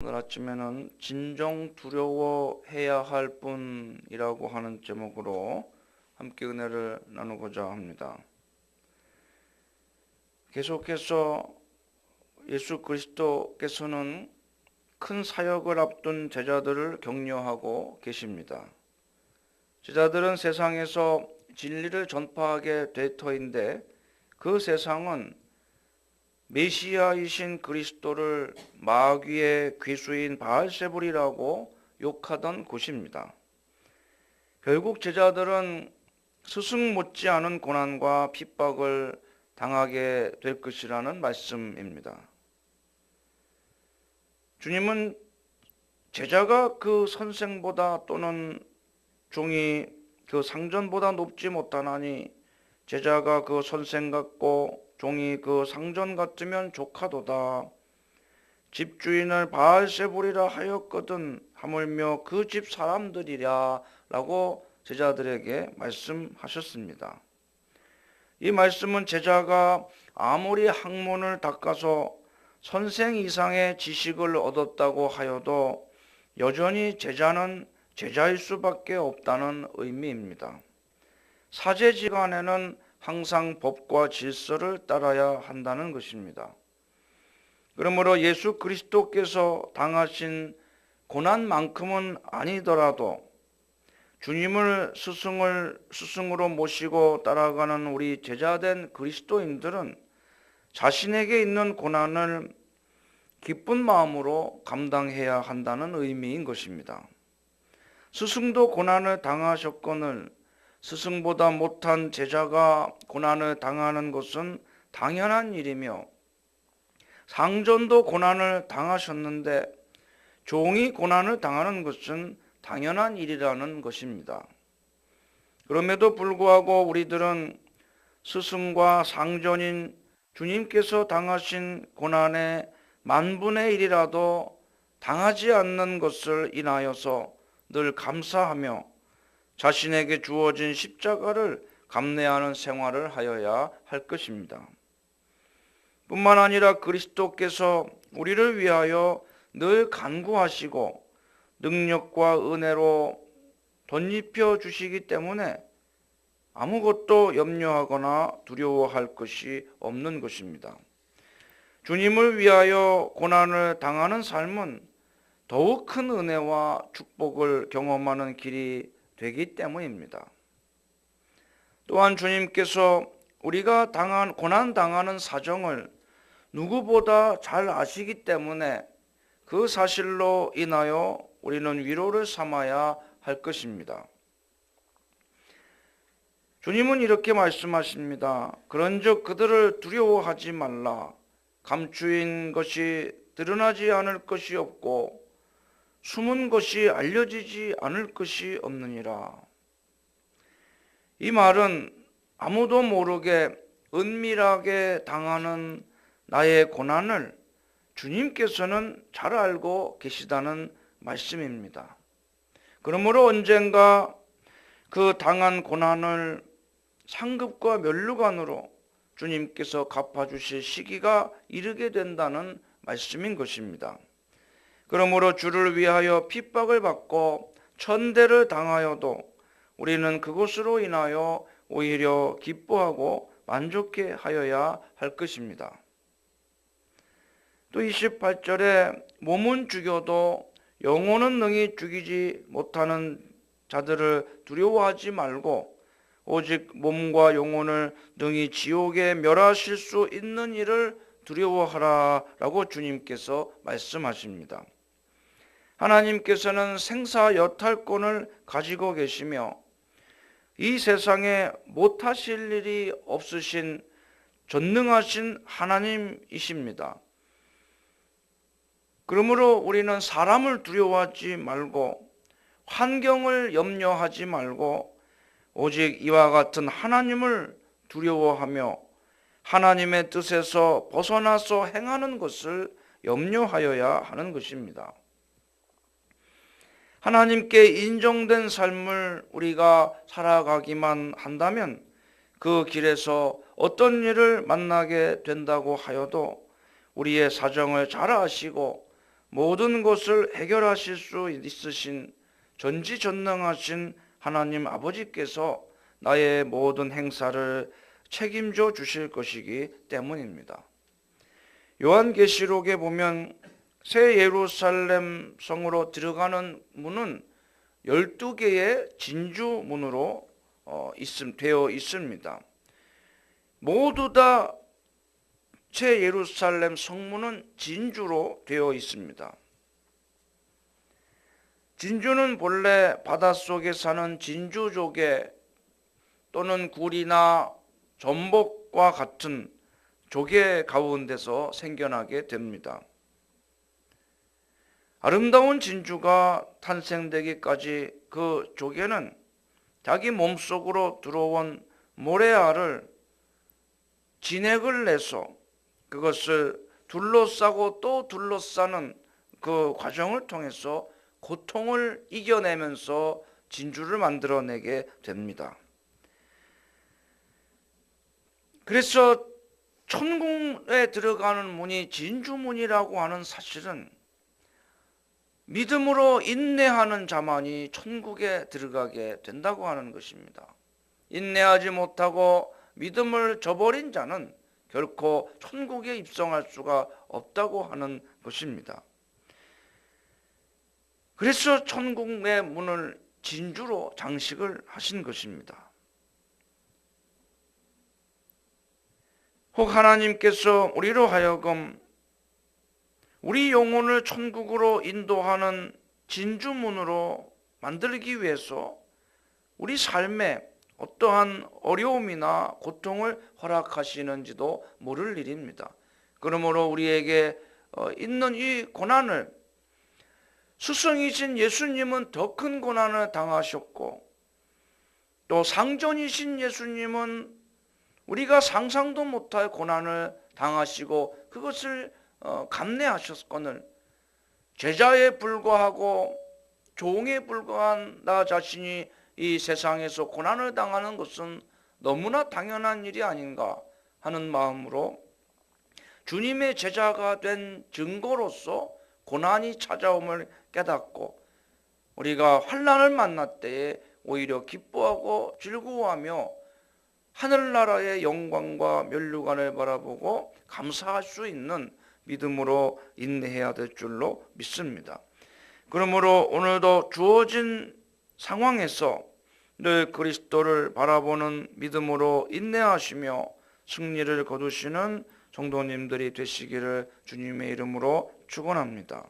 오늘 아침에는 진정 두려워해야 할 분이라고 하는 제목으로 함께 은혜를 나누고자 합니다. 계속해서 예수 그리스도께서는 큰 사역을 앞둔 제자들을 격려하고 계십니다. 제자들은 세상에서 진리를 전파하게 될 터인데 그 세상은 메시아이신 그리스도를 마귀의 귀수인 바알세불이라고 욕하던 곳입니다. 결국 제자들은 스승 못지않은 고난과 핍박을 당하게 될 것이라는 말씀입니다. 주님은 제자가 그 선생보다 또는 종이 그 상전보다 높지 못하나니 제자가 그 선생 같고 종이 그 상전 같으면 조카도다. 집주인을 바알세불이라 하였거든 하물며 그 집 사람들이랴 라고 제자들에게 말씀하셨습니다. 이 말씀은 제자가 아무리 학문을 닦아서 선생 이상의 지식을 얻었다고 하여도 여전히 제자는 제자일 수밖에 없다는 의미입니다. 사제지간에는 항상 법과 질서를 따라야 한다는 것입니다. 그러므로 예수 그리스도께서 당하신 고난만큼은 아니더라도 주님을 스승으로 모시고 따라가는 우리 제자된 그리스도인들은 자신에게 있는 고난을 기쁜 마음으로 감당해야 한다는 의미인 것입니다. 스승도 고난을 당하셨거늘 스승보다 못한 제자가 고난을 당하는 것은 당연한 일이며 상전도 고난을 당하셨는데 종이 고난을 당하는 것은 당연한 일이라는 것입니다. 그럼에도 불구하고 우리들은 스승과 상전인 주님께서 당하신 고난의 10,000분의 1이라도 당하지 않는 것을 인하여서 늘 감사하며 자신에게 주어진 십자가를 감내하는 생활을 하여야 할 것입니다. 뿐만 아니라 그리스도께서 우리를 위하여 늘 간구하시고 능력과 은혜로 덧입혀 주시기 때문에 아무것도 염려하거나 두려워할 것이 없는 것입니다. 주님을 위하여 고난을 당하는 삶은 더욱 큰 은혜와 축복을 경험하는 길이 되기 때문입니다. 또한 주님께서 우리가 고난 당하는 사정을 누구보다 잘 아시기 때문에 그 사실로 인하여 우리는 위로를 삼아야 할 것입니다. 주님은 이렇게 말씀하십니다. 그런즉 그들을 두려워하지 말라. 감추인 것이 드러나지 않을 것이 없고 숨은 것이 알려지지 않을 것이 없느니라. 이 말은 아무도 모르게 은밀하게 당하는 나의 고난을 주님께서는 잘 알고 계시다는 말씀입니다. 그러므로 언젠가 그 당한 고난을 상급과 면류관으로 주님께서 갚아주실 시기가 이르게 된다는 말씀인 것입니다. 그러므로 주를 위하여 핍박을 받고 천대를 당하여도 우리는 그것으로 인하여 오히려 기뻐하고 만족해 하여야 할 것입니다. 또 28절에 몸은 죽여도 영혼은 능히 죽이지 못하는 자들을 두려워하지 말고 오직 몸과 영혼을 능히 지옥에 멸하실 수 있는 일을 두려워하라 라고 주님께서 말씀하십니다. 하나님께서는 생사여탈권을 가지고 계시며 이 세상에 못하실 일이 없으신 전능하신 하나님이십니다. 그러므로 우리는 사람을 두려워하지 말고 환경을 염려하지 말고 오직 이와 같은 하나님을 두려워하며 하나님의 뜻에서 벗어나서 행하는 것을 염려하여야 하는 것입니다. 하나님께 인정된 삶을 우리가 살아가기만 한다면 그 길에서 어떤 일을 만나게 된다고 하여도 우리의 사정을 잘 아시고 모든 것을 해결하실 수 있으신 전지전능하신 하나님 아버지께서 나의 모든 행사를 책임져 주실 것이기 때문입니다. 요한계시록에 보면 새 예루살렘 성으로 들어가는 문은 12개의 진주문으로 되어 있습니다. 모두 다 새 예루살렘 성문은 진주로 되어 있습니다. 진주는 본래 바닷속에 사는 진주조개 또는 굴이나 전복과 같은 조개 가운데서 생겨나게 됩니다. 아름다운 진주가 탄생되기까지 그 조개는 자기 몸속으로 들어온 모래알을 진액을 내서 그것을 둘러싸고 또 둘러싸는 그 과정을 통해서 고통을 이겨내면서 진주를 만들어내게 됩니다. 그래서 천국에 들어가는 문이 진주문이라고 하는 사실은 믿음으로 인내하는 자만이 천국에 들어가게 된다고 하는 것입니다. 인내하지 못하고 믿음을 저버린 자는 결코 천국에 입성할 수가 없다고 하는 것입니다. 그래서 천국의 문을 진주로 장식을 하신 것입니다. 혹 하나님께서 우리로 하여금 우리 영혼을 천국으로 인도하는 진주문으로 만들기 위해서 우리 삶에 어떠한 어려움이나 고통을 허락하시는지도 모를 일입니다. 그러므로 우리에게 있는 이 고난을 스승이신 예수님은 더 큰 고난을 당하셨고 또 상전이신 예수님은 우리가 상상도 못할 고난을 당하시고 그것을 감내하셨거늘 제자에 불과하고 종에 불과한 나 자신이 이 세상에서 고난을 당하는 것은 너무나 당연한 일이 아닌가 하는 마음으로 주님의 제자가 된 증거로서 고난이 찾아옴을 깨닫고 우리가 환난을 만날 때에 오히려 기뻐하고 즐거워하며 하늘나라의 영광과 면류관을 바라보고 감사할 수 있는 믿음으로 인내해야 될 줄로 믿습니다. 그러므로 오늘도 주어진 상황에서 늘 그리스도를 바라보는 믿음으로 인내하시며 승리를 거두시는 성도님들이 되시기를 주님의 이름으로 축원합니다.